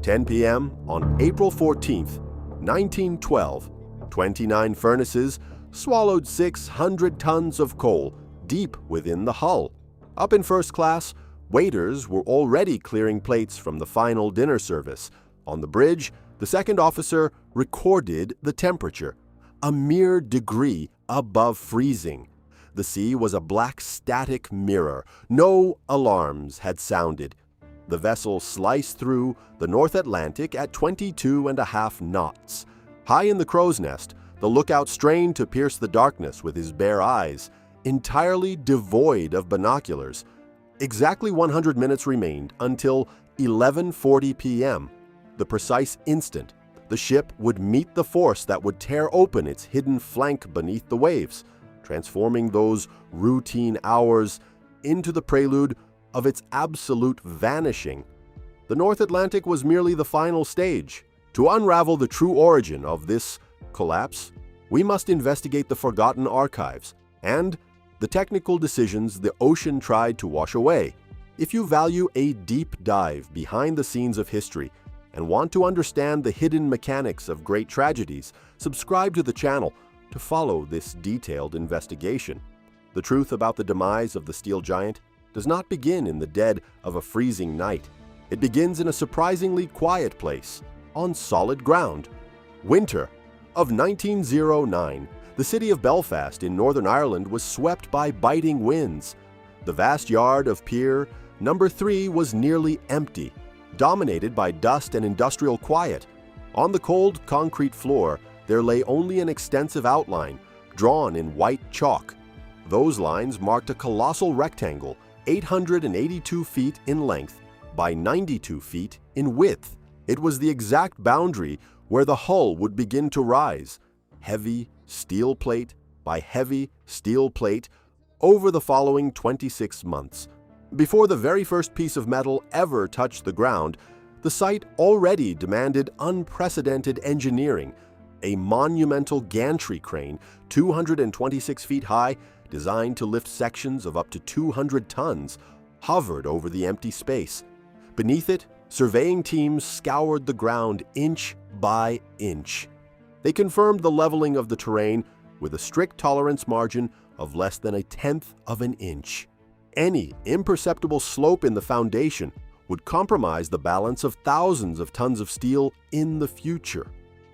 10 p.m. on April 14th, 1912, 29 furnaces swallowed 600 tons of coal deep within the hull. Up in first class, waiters were already clearing plates from the final dinner service. On the bridge, the second officer recorded the temperature, a mere degree above freezing. The sea was a black static mirror. No alarms had sounded. The vessel sliced through the North Atlantic at 22.5 knots. High in the crow's nest, the lookout strained to pierce the darkness with his bare eyes, entirely devoid of binoculars. Exactly 100 minutes remained until 11:40 p.m., the precise instant the ship would meet the force that would tear open its hidden flank beneath the waves, transforming those routine hours into the prelude of its absolute vanishing. The North Atlantic was merely the final stage. To unravel the true origin of this collapse, we must investigate the forgotten archives and the technical decisions the ocean tried to wash away. If you value a deep dive behind the scenes of history and want to understand the hidden mechanics of great tragedies, subscribe to the channel to follow this detailed investigation. The truth about the demise of the steel giant does not begin in the dead of a freezing night. It begins in a surprisingly quiet place, on solid ground. Winter of 1909, the city of Belfast in Northern Ireland was swept by biting winds. The vast yard of Pier Number 3 was nearly empty, dominated by dust and industrial quiet. On the cold concrete floor, there lay only an extensive outline, drawn in white chalk. Those lines marked a colossal rectangle, 882 feet in length by 92 feet in width. It was the exact boundary where the hull would begin to rise, heavy steel plate by heavy steel plate, over the following 26 months. Before the very first piece of metal ever touched the ground, the site already demanded unprecedented engineering. A monumental gantry crane, 226 feet high, designed to lift sections of up to 200 tons, hovered over the empty space. Beneath it, surveying teams scoured the ground inch by inch. They confirmed the leveling of the terrain with a strict tolerance margin of less than 1/10 of an inch. Any imperceptible slope in the foundation would compromise the balance of thousands of tons of steel in the future.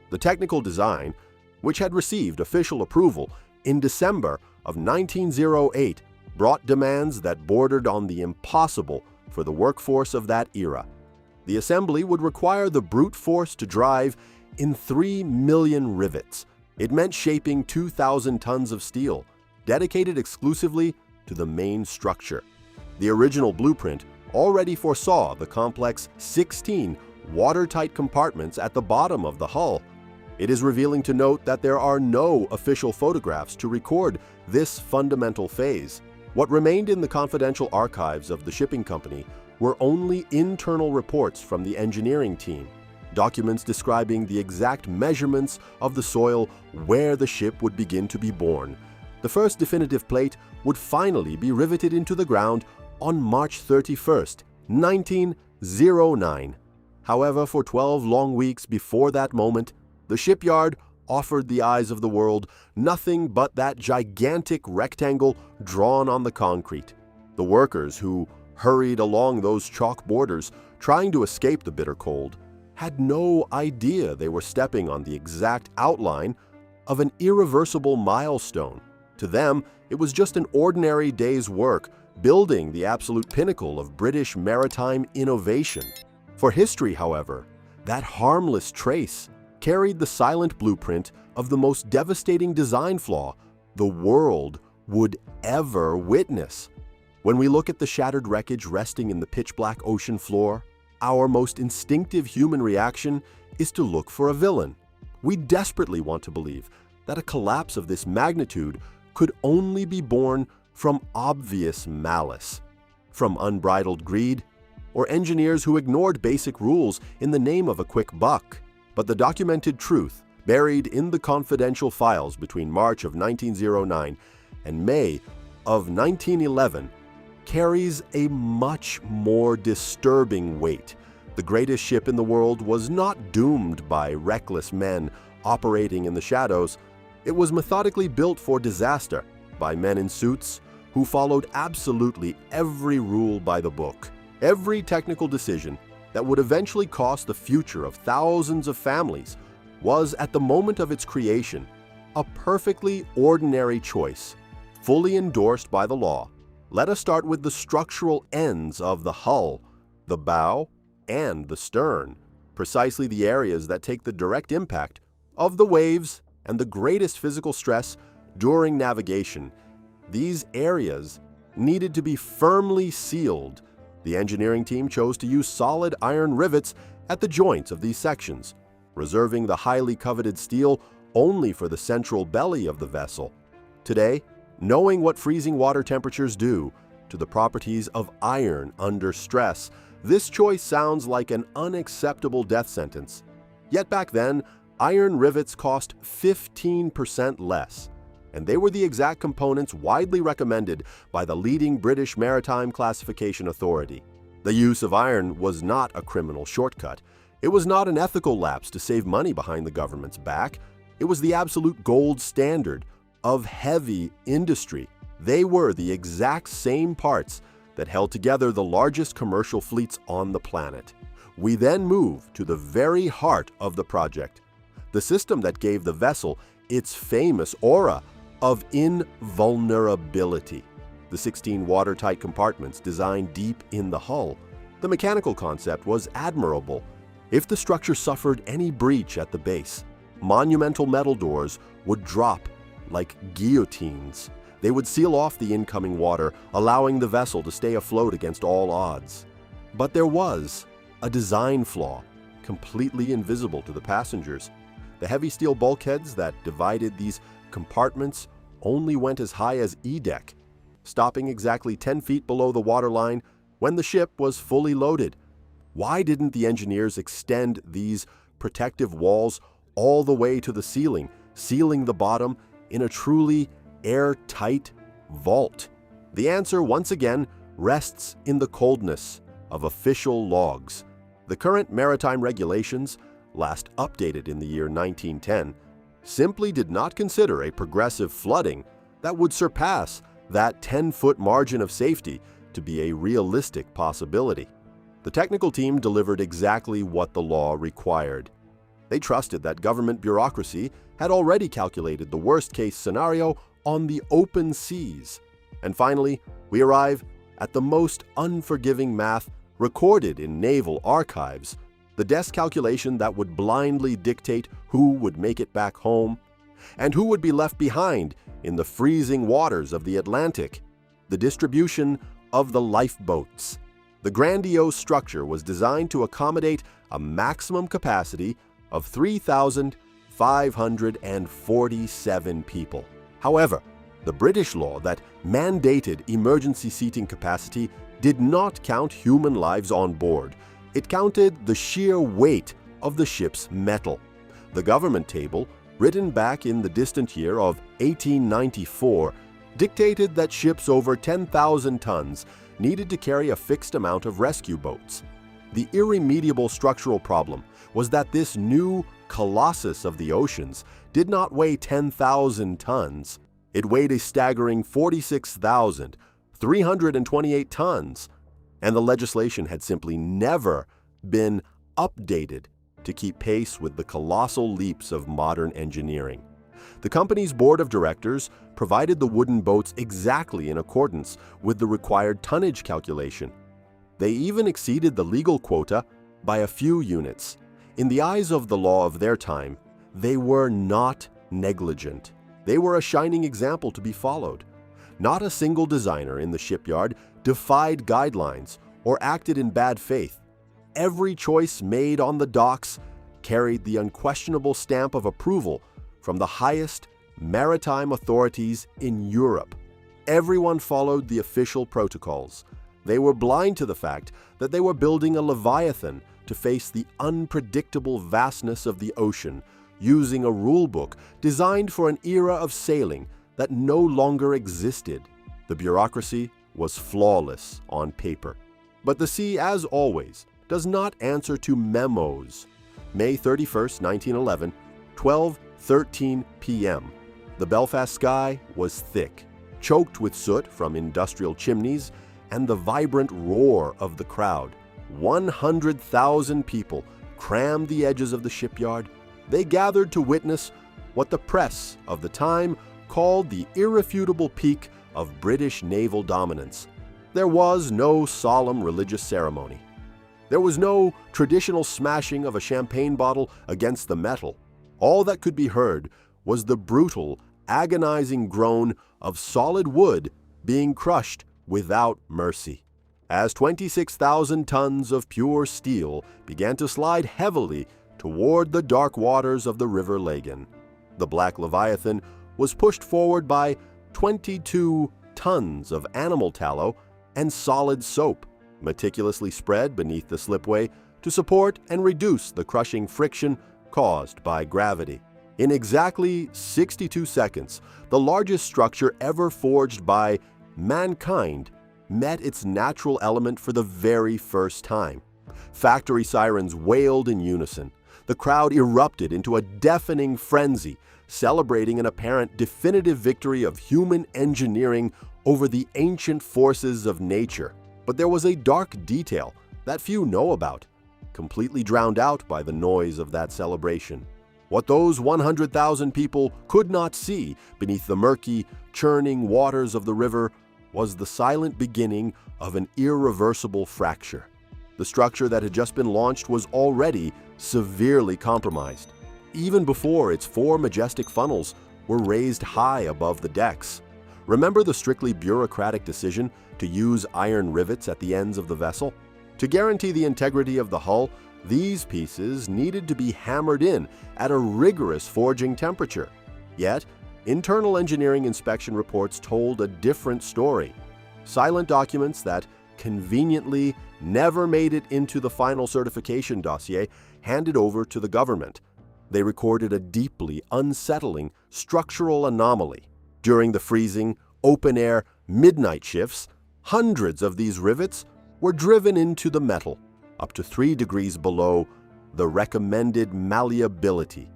The technical design, which had received official approval in December of 1908, brought demands that bordered on the impossible for the workforce of that era. The assembly would require the brute force to drive in 3 million rivets. It meant shaping 2,000 tons of steel, dedicated exclusively to the main structure. The original blueprint already foresaw the complex 16 watertight compartments at the bottom of the hull. It is revealing to note that there are no official photographs to record this fundamental phase. What remained in the confidential archives of the shipping company were only internal reports from the engineering team, documents describing the exact measurements of the soil where the ship would begin to be born. The first definitive plate would finally be riveted into the ground on March 31st, 1909. However, for 12 long weeks before that moment, the shipyard offered the eyes of the world nothing but that gigantic rectangle drawn on the concrete. The workers who hurried along those chalk borders, trying to escape the bitter cold, had no idea they were stepping on the exact outline of an irreversible milestone. To them, it was just an ordinary day's work, building the absolute pinnacle of British maritime innovation. For history, however, that harmless trace carried the silent blueprint of the most devastating design flaw the world would ever witness. When we look at the shattered wreckage resting in the pitch-black ocean floor, our most instinctive human reaction is to look for a villain. We desperately want to believe that a collapse of this magnitude could only be born from obvious malice, from unbridled greed, or engineers who ignored basic rules in the name of a quick buck. But the documented truth, buried in the confidential files between March of 1909 and May of 1911, carries a much more disturbing weight The greatest ship in the world was not doomed by reckless men operating in the shadows. It was methodically built for disaster by men in suits who followed absolutely every rule by the book. Every technical decision that would eventually cost the future of thousands of families was, at the moment of its creation, a perfectly ordinary choice, fully endorsed by the law. Let us start with the structural ends of the hull, the bow, and the stern, precisely the areas that take the direct impact of the waves and the greatest physical stress during navigation. These areas needed to be firmly sealed. The engineering team chose to use solid iron rivets at the joints of these sections, reserving the highly coveted steel only for the central belly of the vessel. Today, knowing what freezing water temperatures do to the properties of iron under stress, this choice sounds like an unacceptable death sentence. Yet back then, iron rivets cost 15% less, and they were the exact components widely recommended by the leading British Maritime Classification Authority. The use of iron was not a criminal shortcut. It was not an ethical lapse to save money behind the government's back. It was the absolute gold standard of heavy industry. They were the exact same parts that held together the largest commercial fleets on the planet. We then move to the very heart of the project, the system that gave the vessel its famous aura of invulnerability. The 16 watertight compartments designed deep in the hull. The mechanical concept was admirable. If the structure suffered any breach at the base, monumental metal doors would drop like guillotines. They would seal off the incoming water, allowing the vessel to stay afloat against all odds. But there was a design flaw, completely invisible to the passengers. The heavy steel bulkheads that divided these compartments only went as high as E-deck, stopping exactly 10 feet below the waterline when the ship was fully loaded. Why didn't the engineers extend these protective walls all the way to the ceiling, sealing the bottom in a truly airtight vault? The answer, once again, rests in the coldness of official logs. The current maritime regulations, last updated in the year 1910, simply did not consider a progressive flooding that would surpass that 10-foot margin of safety to be a realistic possibility. The technical team delivered exactly what the law required. They trusted that government bureaucracy had already calculated the worst-case scenario on the open seas. And finally, we arrive at the most unforgiving math recorded in naval archives, the desk calculation that would blindly dictate who would make it back home and who would be left behind in the freezing waters of the Atlantic. The distribution of the lifeboats. The grandiose structure was designed to accommodate a maximum capacity of 3,547 people. However, the British law that mandated emergency seating capacity did not count human lives on board. It counted the sheer weight of the ship's metal. The government table, written back in the distant year of 1894, dictated that ships over 10,000 tons needed to carry a fixed amount of rescue boats. The irremediable structural problem was that this new colossus of the oceans did not weigh 10,000 tons. It weighed a staggering 46,328 tons, and the legislation had simply never been updated to keep pace with the colossal leaps of modern engineering. The company's board of directors provided the wooden boats exactly in accordance with the required tonnage calculation. They even exceeded the legal quota by a few units. In the eyes of the law of their time, they were not negligent. They were a shining example to be followed. Not a single designer in the shipyard defied guidelines or acted in bad faith. Every choice made on the docks carried the unquestionable stamp of approval from the highest maritime authorities in Europe. Everyone followed the official protocols. They were blind to the fact that they were building a leviathan to face the unpredictable vastness of the ocean, using a rulebook designed for an era of sailing that no longer existed. The bureaucracy was flawless on paper. But the sea, as always, does not answer to memos. May 31, 1911, 12:13 p.m. The Belfast sky was thick, choked with soot from industrial chimneys and the vibrant roar of the crowd. 100,000 people crammed the edges of the shipyard. They gathered to witness what the press of the time called the irrefutable peak of British naval dominance. There was no solemn religious ceremony. There was no traditional smashing of a champagne bottle against the metal. All that could be heard was the brutal, agonizing groan of solid wood being crushed without mercy. As 26,000 tons of pure steel began to slide heavily toward the dark waters of the River Lagan, the Black Leviathan was pushed forward by 22 tons of animal tallow and solid soap, meticulously spread beneath the slipway to support and reduce the crushing friction caused by gravity. In exactly 62 seconds, the largest structure ever forged by mankind met its natural element for the very first time. Factory sirens wailed in unison. The crowd erupted into a deafening frenzy, celebrating an apparent definitive victory of human engineering over the ancient forces of nature. But there was a dark detail that few know about, completely drowned out by the noise of that celebration. What those 100,000 people could not see beneath the murky, churning waters of the river was the silent beginning of an irreversible fracture. The structure that had just been launched was already severely compromised, even before its 4 majestic funnels were raised high above the decks. Remember the strictly bureaucratic decision to use iron rivets at the ends of the vessel? To guarantee the integrity of the hull, these pieces needed to be hammered in at a rigorous forging temperature. Yet, internal engineering inspection reports told a different story. Silent documents that conveniently never made it into the final certification dossier handed over to the government. They recorded a deeply unsettling structural anomaly. During the freezing, open-air midnight shifts, hundreds of these rivets were driven into the metal, up to 3 degrees below the recommended malleability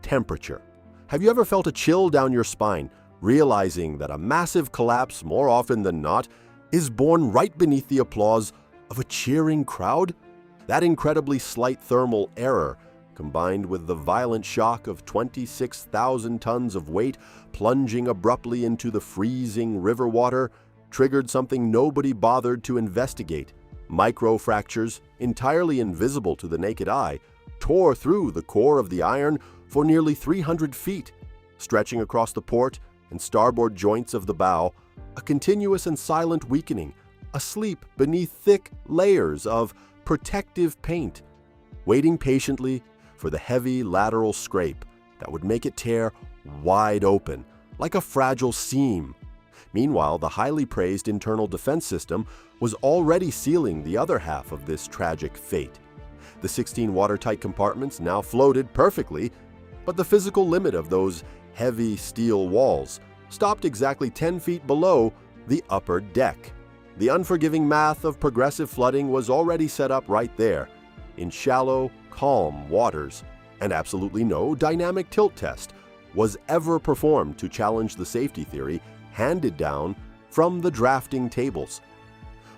temperature. Have you ever felt a chill down your spine, realizing that a massive collapse, more often than not, is born right beneath the applause of a cheering crowd? That incredibly slight thermal error, combined with the violent shock of 26,000 tons of weight plunging abruptly into the freezing river water, triggered something nobody bothered to investigate. Microfractures, entirely invisible to the naked eye, tore through the core of the iron for nearly 300 feet, stretching across the port and starboard joints of the bow, a continuous and silent weakening, asleep beneath thick layers of protective paint, waiting patiently for the heavy lateral scrape that would make it tear wide open, like a fragile seam. Meanwhile, the highly praised internal defense system was already sealing the other half of this tragic fate. The 16 watertight compartments now floated perfectly, but the physical limit of those heavy steel walls stopped exactly 10 feet below the upper deck. The unforgiving math of progressive flooding was already set up right there, in shallow, calm waters, and absolutely no dynamic tilt test was ever performed to challenge the safety theory handed down from the drafting tables.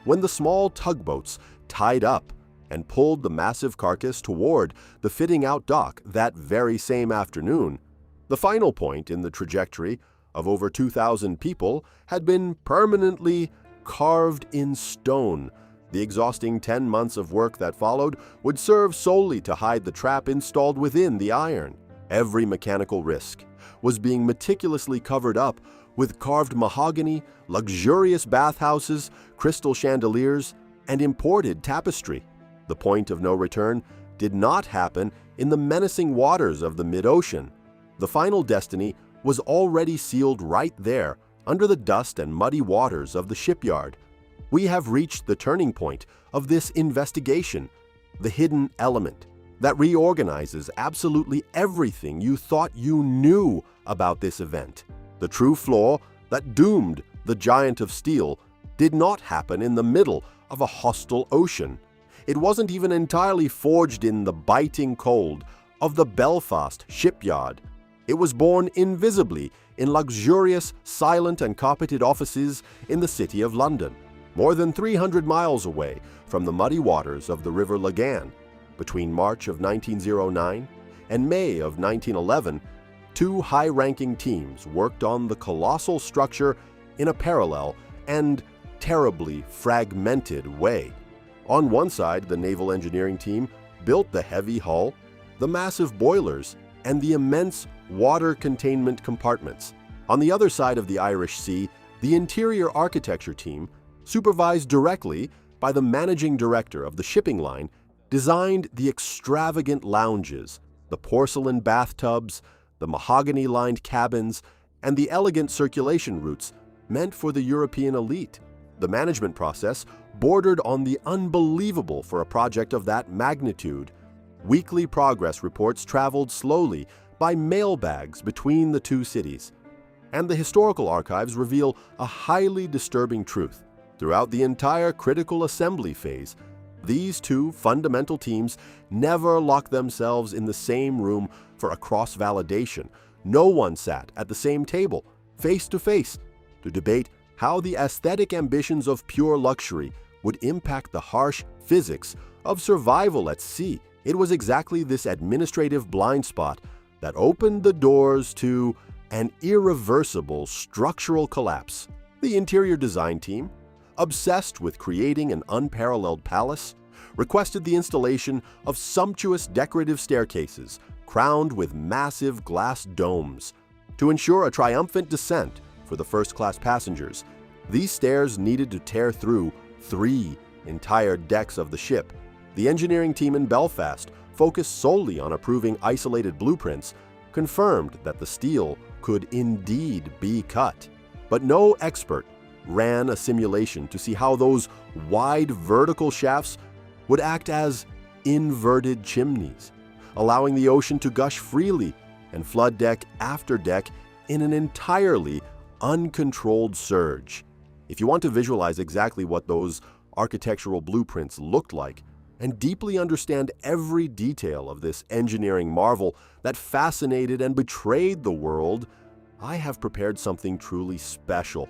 When the small tugboats tied up and pulled the massive carcass toward the fitting-out dock that very same afternoon, the final point in the trajectory of over 2,000 people had been permanently carved in stone. The exhausting 10 months of work that followed would serve solely to hide the trap installed within the iron. Every mechanical risk was being meticulously covered up with carved mahogany, luxurious bathhouses, crystal chandeliers, and imported tapestry. The point of no return did not happen in the menacing waters of the mid-ocean. The final destiny was already sealed right there under the dust and muddy waters of the shipyard. We have reached the turning point of this investigation, the hidden element that reorganizes absolutely everything you thought you knew about this event. The true flaw that doomed the giant of steel did not happen in the middle of a hostile ocean. It wasn't even entirely forged in the biting cold of the Belfast shipyard. It was born invisibly in luxurious, silent and carpeted offices in the City of London, more than 300 miles away from the muddy waters of the River Lagan. Between March of 1909 and May of 1911, two high-ranking teams worked on the colossal structure in a parallel and terribly fragmented way. On one side, the naval engineering team built the heavy hull, the massive boilers, and the immense water containment compartments. On the other side of the Irish Sea, the interior architecture team, supervised directly by the managing director of the shipping line, designed the extravagant lounges, the porcelain bathtubs, the mahogany-lined cabins, and the elegant circulation routes meant for the European elite. The management process bordered on the unbelievable for a project of that magnitude. Weekly progress reports traveled slowly by mail bags between the two cities. And the historical archives reveal a highly disturbing truth. Throughout the entire critical assembly phase, these two fundamental teams never locked themselves in the same room for a cross-validation. No one sat at the same table, face to face, to debate how the aesthetic ambitions of pure luxury would impact the harsh physics of survival at sea. It was exactly this administrative blind spot that opened the doors to an irreversible structural collapse. The interior design team, obsessed with creating an unparalleled palace, requested the installation of sumptuous decorative staircases crowned with massive glass domes. To ensure a triumphant descent for the first-class passengers, these stairs needed to tear through 3 entire decks of the ship. The engineering team in Belfast, focused solely on approving isolated blueprints, confirmed that the steel could indeed be cut. But no expert ran a simulation to see how those wide vertical shafts would act as inverted chimneys, allowing the ocean to gush freely and flood deck after deck in an entirely uncontrolled surge. If you want to visualize exactly what those architectural blueprints looked like and deeply understand every detail of this engineering marvel that fascinated and betrayed the world, I have prepared something truly special.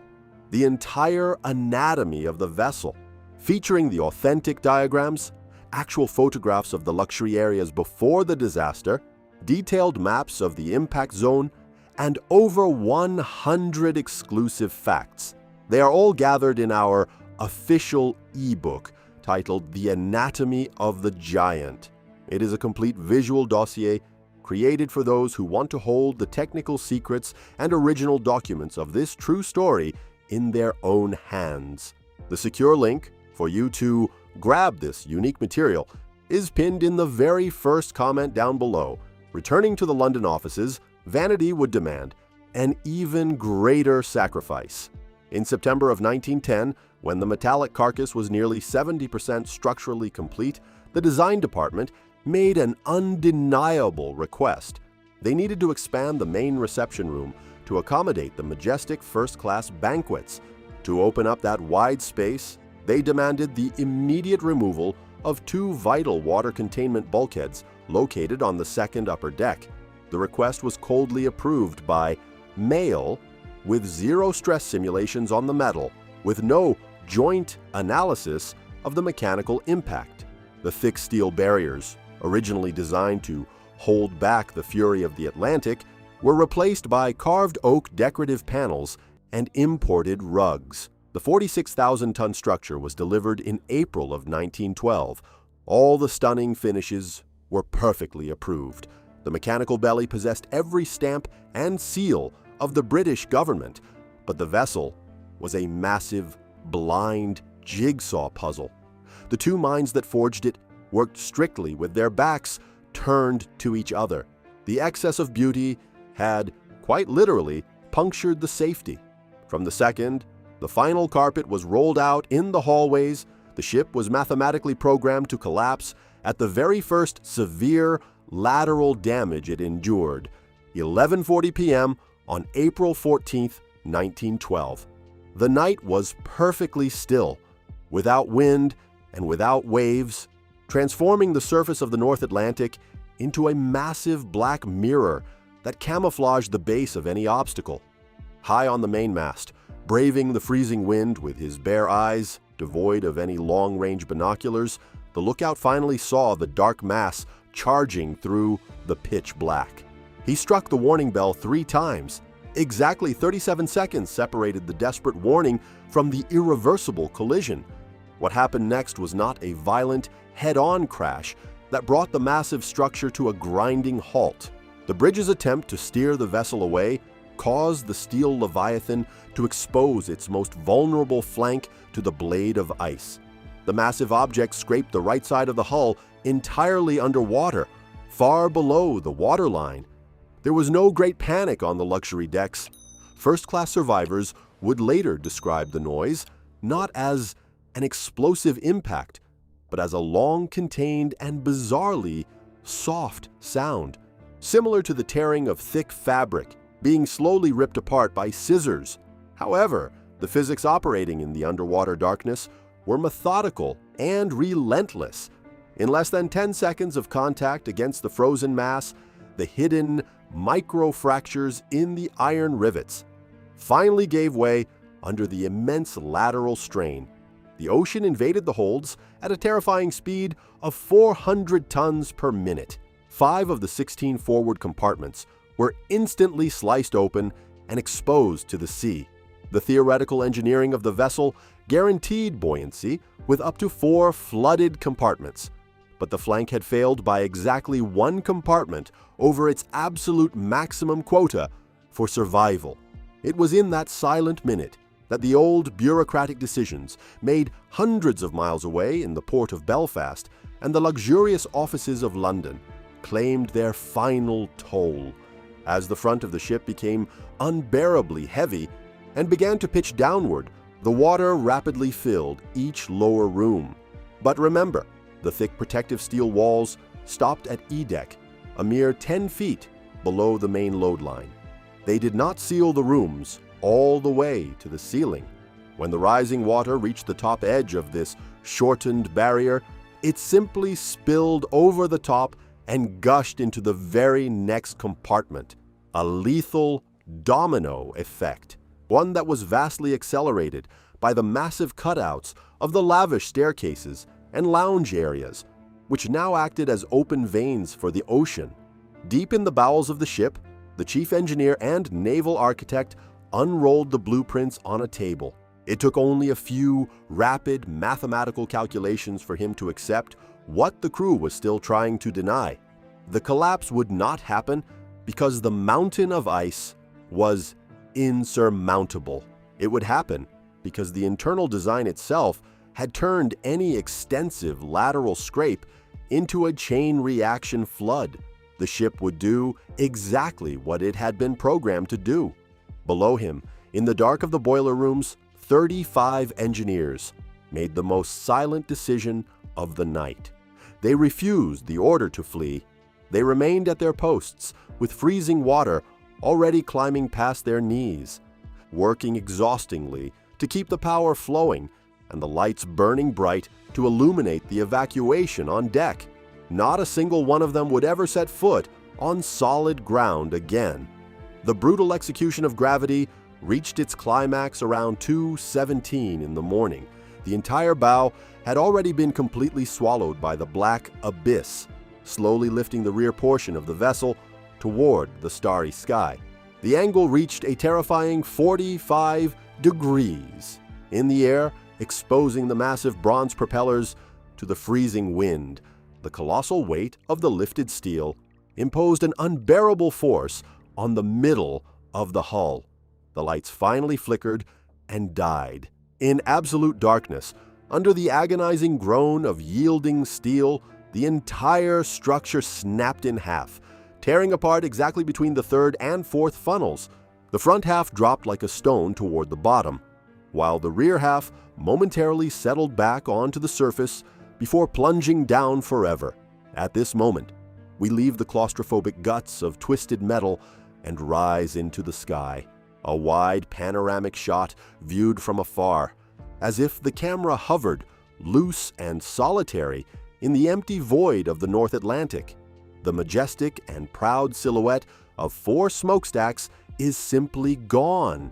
The entire anatomy of the vessel, featuring the authentic diagrams, actual photographs of the luxury areas before the disaster, detailed maps of the impact zone, and over 100 exclusive facts. They are all gathered in our official ebook titled The Anatomy of the Giant. It is a complete visual dossier created for those who want to hold the technical secrets and original documents of this true story in their own hands. The secure link for you to grab this unique material is pinned in the very first comment down below. Returning to the London offices, vanity would demand an even greater sacrifice. In September of 1910, when the metallic carcass was nearly 70% structurally complete, the design department made an undeniable request. They needed to expand the main reception room to accommodate the majestic first-class banquets. To open up that wide space, they demanded the immediate removal of 2 vital water containment bulkheads located on the second upper deck. The request was coldly approved by Mail, with 0 stress simulations on the metal, with no joint analysis of the mechanical impact. The thick steel barriers, originally designed to hold back the fury of the Atlantic, were replaced by carved oak decorative panels and imported rugs. The 46,000-ton structure was delivered in April of 1912. All the stunning finishes were perfectly approved. The mechanical belly possessed every stamp and seal of the British government, but the vessel was a massive, blind jigsaw puzzle. The 2 minds that forged it worked strictly with their backs turned to each other. The excess of beauty had, quite literally, punctured the safety. From the second, the final carpet was rolled out in the hallways. The ship was mathematically programmed to collapse at the very first severe lateral damage it endured, 11:40 p.m. on April 14, 1912. The night was perfectly still, without wind and without waves. transforming the surface of the North Atlantic into a massive black mirror that camouflaged the base of any obstacle. High on the mainmast, braving the freezing wind with his bare eyes, devoid of any long-range binoculars, the lookout finally saw the dark mass charging through the pitch black. He struck the warning bell 3 times. Exactly 37 seconds separated the desperate warning from the irreversible collision. What happened next was not a violent, head-on crash that brought the massive structure to a grinding halt. The bridge's attempt to steer the vessel away caused the steel leviathan to expose its most vulnerable flank to the blade of ice. The massive object scraped the right side of the hull entirely underwater, far below the waterline. There was no great panic on the luxury decks. First-class survivors would later describe the noise not as an explosive impact, but as a long-contained and bizarrely soft sound, similar to the tearing of thick fabric being slowly ripped apart by scissors. However, the physics operating in the underwater darkness were methodical and relentless. In less than 10 seconds of contact against the frozen mass, the hidden micro-fractures in the iron rivets finally gave way under the immense lateral strain. The ocean invaded the holds at a terrifying speed of 400 tons per minute. 5 of the 16 forward compartments were instantly sliced open and exposed to the sea. The theoretical engineering of the vessel guaranteed buoyancy with up to 4 flooded compartments, but the flank had failed by exactly 1 compartment over its absolute maximum quota for survival. It was in that silent minute that the old bureaucratic decisions made hundreds of miles away in the port of Belfast and the luxurious offices of London claimed their final toll. As the front of the ship became unbearably heavy and began to pitch downward, the water rapidly filled each lower room. But remember, the thick protective steel walls stopped at E-deck, a mere 10 feet below the main load line. They did not seal the rooms all the way to the ceiling. When the rising water reached the top edge of this shortened barrier, it simply spilled over the top and gushed into the very next compartment. A lethal domino effect, one that was vastly accelerated by the massive cutouts of the lavish staircases and lounge areas, which now acted as open veins for the ocean. Deep in the bowels of the ship, the chief engineer and naval architect unrolled the blueprints on a table. It took only a few rapid mathematical calculations for him to accept what the crew was still trying to deny. The collapse would not happen because the mountain of ice was insurmountable. It would happen because the internal design itself had turned any extensive lateral scrape into a chain reaction flood. The ship would do exactly what it had been programmed to do. Below him, in the dark of the boiler rooms, 35 engineers made the most silent decision of the night. They refused the order to flee. They remained at their posts with freezing water already climbing past their knees, working exhaustingly to keep the power flowing and the lights burning bright to illuminate the evacuation on deck. Not a single one of them would ever set foot on solid ground again. The brutal execution of gravity reached its climax around 2:17 in the morning. The entire bow had already been completely swallowed by the black abyss, slowly lifting the rear portion of the vessel toward the starry sky. The angle reached a terrifying 45 degrees in the air, exposing the massive bronze propellers to the freezing wind. The colossal weight of the lifted steel imposed an unbearable force on the middle of the hull. The lights finally flickered and died. In absolute darkness, under the agonizing groan of yielding steel, the entire structure snapped in half, tearing apart exactly between the third and fourth funnels. The front half dropped like a stone toward the bottom, while the rear half momentarily settled back onto the surface before plunging down forever. At this moment, we leave the claustrophobic guts of twisted metal and rise into the sky. A wide panoramic shot viewed from afar, as if the camera hovered, loose and solitary, in the empty void of the North Atlantic. The majestic and proud silhouette of 4 smokestacks is simply gone.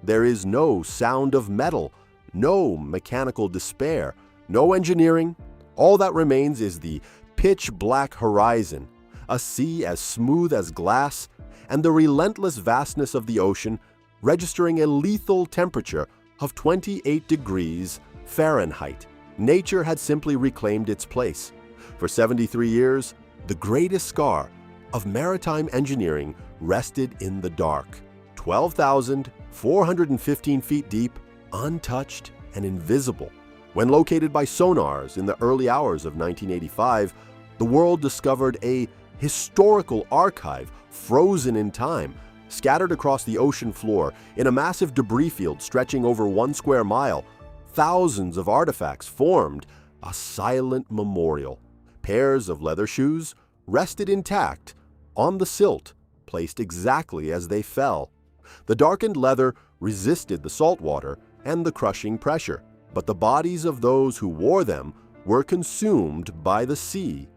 There is no sound of metal, no mechanical despair, no engineering. All that remains is the pitch-black horizon, a sea as smooth as glass, and the relentless vastness of the ocean, registering a lethal temperature of 28 degrees Fahrenheit. Nature had simply reclaimed its place. For 73 years, the greatest scar of maritime engineering rested in the dark, 12,415 feet deep, untouched and invisible. When located by sonars in the early hours of 1985, the world discovered a historical archive frozen in time, scattered across the ocean floor in a massive debris field stretching over 1 square mile. Thousands of artifacts formed a silent memorial. Pairs of leather shoes rested intact on the silt, placed exactly as they fell. The darkened leather resisted the salt water and the crushing pressure, but the bodies of those who wore them were consumed by the sea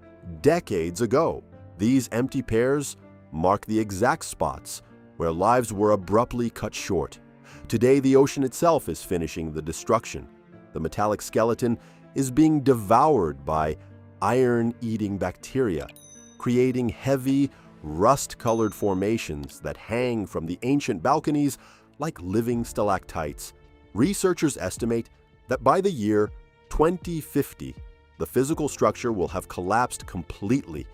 decades ago. These empty pairs mark the exact spots where lives were abruptly cut short. Today, the ocean itself is finishing the destruction. The metallic skeleton is being devoured by iron-eating bacteria, creating heavy, rust-colored formations that hang from the ancient balconies like living stalactites. Researchers estimate that by the year 2050, the physical structure will have collapsed completely,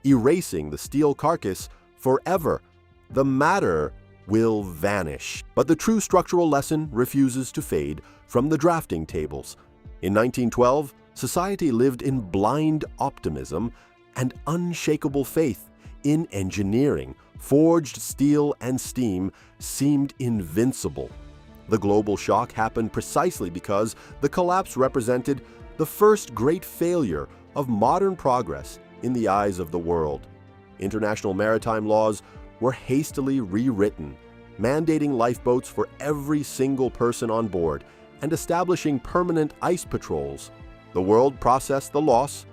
erasing the steel carcass forever. The matter will vanish. But the true structural lesson refuses to fade from the drafting tables. In 1912, society lived in blind optimism and unshakable faith in engineering. Forged steel and steam seemed invincible. The global shock happened precisely because the collapse represented the first great failure of modern progress in the eyes of the world. International maritime laws were hastily rewritten, mandating lifeboats for every single person on board and establishing permanent ice patrols. The world processed the loss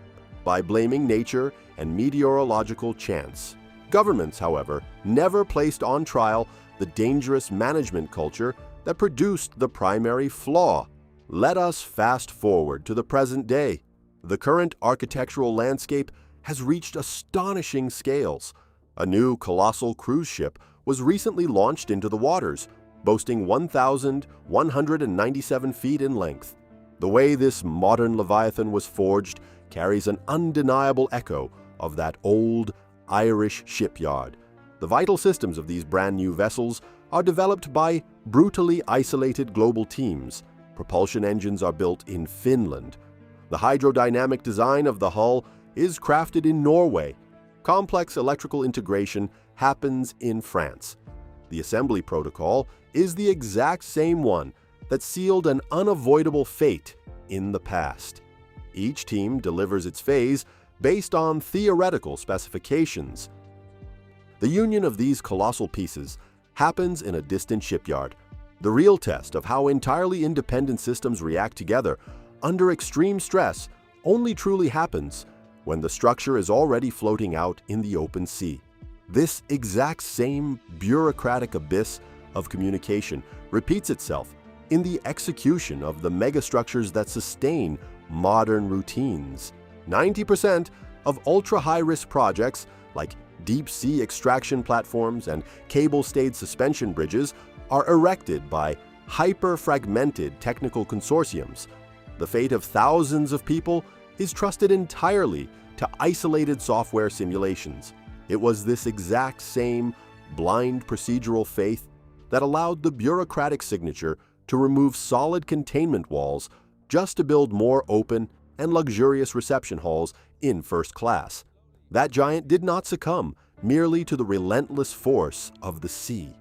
by blaming nature and meteorological chance. Governments, however, never placed on trial the dangerous management culture that produced the primary flaw. Let us fast forward to the present day. The current architectural landscape has reached astonishing scales. A new colossal cruise ship was recently launched into the waters, boasting 1,197 feet in length. The way this modern Leviathan was forged carries an undeniable echo of that old Irish shipyard. The vital systems of these brand new vessels are developed by brutally isolated global teams. Propulsion engines are built in Finland. The hydrodynamic design of the hull is crafted in Norway. Complex electrical integration happens in France. The assembly protocol is the exact same one that sealed an unavoidable fate in the past. Each team delivers its phase based on theoretical specifications. The union of these colossal pieces happens in a distant shipyard. The real test of how entirely independent systems react together under extreme stress only truly happens when the structure is already floating out in the open sea. This exact same bureaucratic abyss of communication repeats itself in the execution of the megastructures that sustain modern routines. 90% of ultra-high-risk projects like deep-sea extraction platforms and cable-stayed suspension bridges are erected by hyper-fragmented technical consortiums. The fate of thousands of people is trusted entirely to isolated software simulations. It was this exact same blind procedural faith that allowed the bureaucratic signature to remove solid containment walls just to build more open and luxurious reception halls in first class. That giant did not succumb merely to the relentless force of the sea.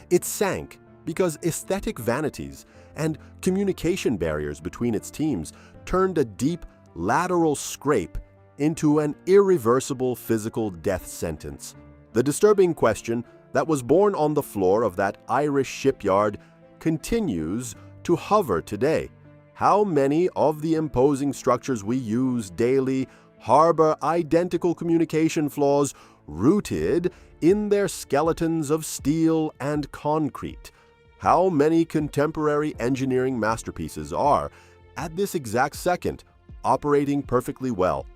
It sank because aesthetic vanities and communication barriers between its teams turned a deep lateral scrape into an irreversible physical death sentence. The disturbing question that was born on the floor of that Irish shipyard continues to hover today. How many of the imposing structures we use daily harbor identical communication flaws rooted in their skeletons of steel and concrete? How many contemporary engineering masterpieces are, at this exact second, operating perfectly well,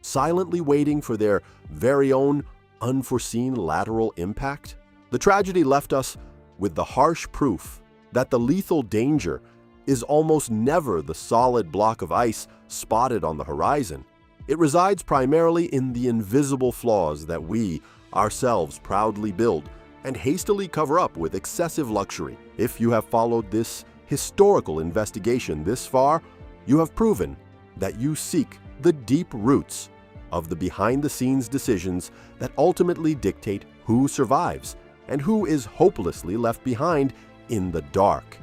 silently waiting for their very own unforeseen lateral impact? The tragedy left us with the harsh proof that the lethal danger is almost never the solid block of ice spotted on the horizon. It resides primarily in the invisible flaws that we ourselves proudly build and hastily cover up with excessive luxury. If you have followed this historical investigation this far, you have proven that you seek the deep roots of the behind-the-scenes decisions that ultimately dictate who survives and who is hopelessly left behind in the dark.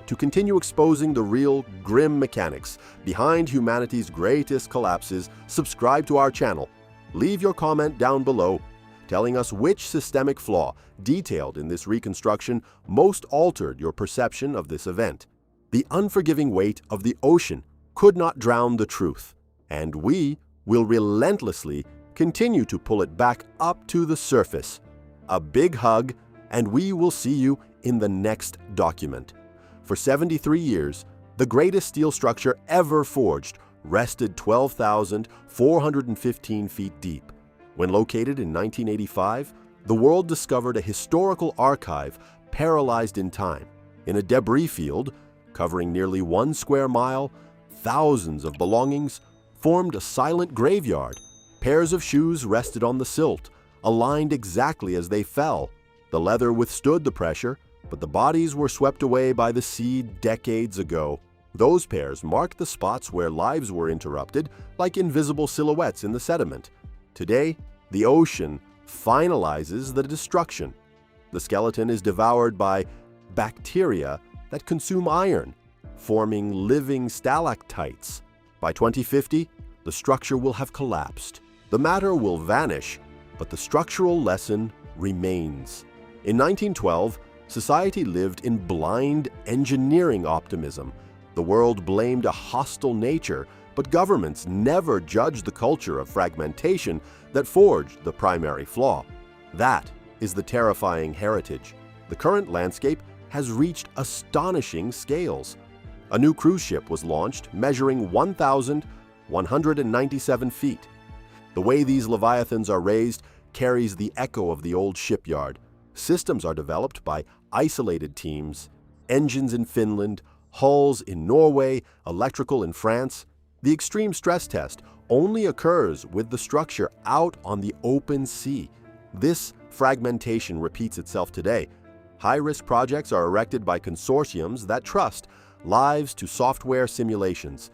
To continue exposing the real, grim mechanics behind humanity's greatest collapses, subscribe to our channel. Leave your comment down below, telling us which systemic flaw detailed in this reconstruction most altered your perception of this event. The unforgiving weight of the ocean could not drown the truth, and we will relentlessly continue to pull it back up to the surface. A big hug, and we will see you in the next document. For 73 years, the greatest steel structure ever forged rested 12,415 feet deep. When located in 1985, the world discovered a historical archive paralyzed in time. In a debris field covering nearly 1 square mile, thousands of belongings formed a silent graveyard. Pairs of shoes rested on the silt, aligned exactly as they fell. The leather withstood the pressure, but the bodies were swept away by the sea decades ago. Those pairs marked the spots where lives were interrupted, like invisible silhouettes in the sediment. Today, the ocean finalizes the destruction. The skeleton is devoured by bacteria that consume iron, forming living stalactites. By 2050, the structure will have collapsed. The matter will vanish, but the structural lesson remains. In 1912, society lived in blind engineering optimism. The world blamed a hostile nature, but governments never judged the culture of fragmentation that forged the primary flaw. That is the terrifying heritage. The current landscape has reached astonishing scales. A new cruise ship was launched, measuring 1,197 feet. The way these leviathans are raised carries the echo of the old shipyard. Systems are developed by isolated teams, engines in Finland, hulls in Norway, electrical in France. The extreme stress test only occurs with the structure out on the open sea. This fragmentation repeats itself today. High-risk projects are erected by consortiums that trust lives to software simulations.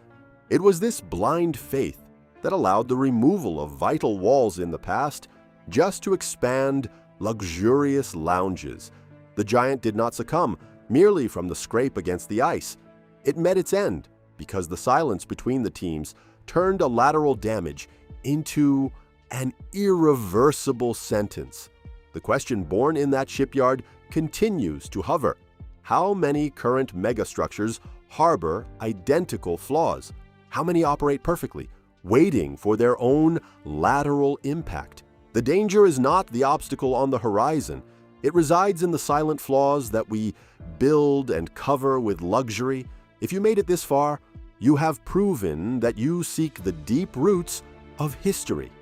It was this blind faith that allowed the removal of vital walls in the past just to expand luxurious lounges. The giant did not succumb merely from the scrape against the ice. It met its end because the silence between the teams turned a lateral damage into an irreversible sentence. The question born in that shipyard continues to hover. How many current megastructures harbor identical flaws? How many operate perfectly, waiting for their own lateral impact? The danger is not the obstacle on the horizon. It resides in the silent flaws that we build and cover with luxury. If you made it this far, you have proven that you seek the deep roots of history.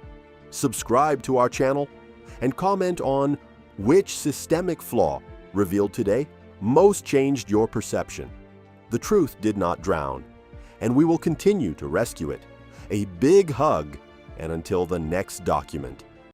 Subscribe to our channel and comment on which systemic flaw revealed today most changed your perception. The truth did not drown, and we will continue to rescue it. A big hug, and until the next document.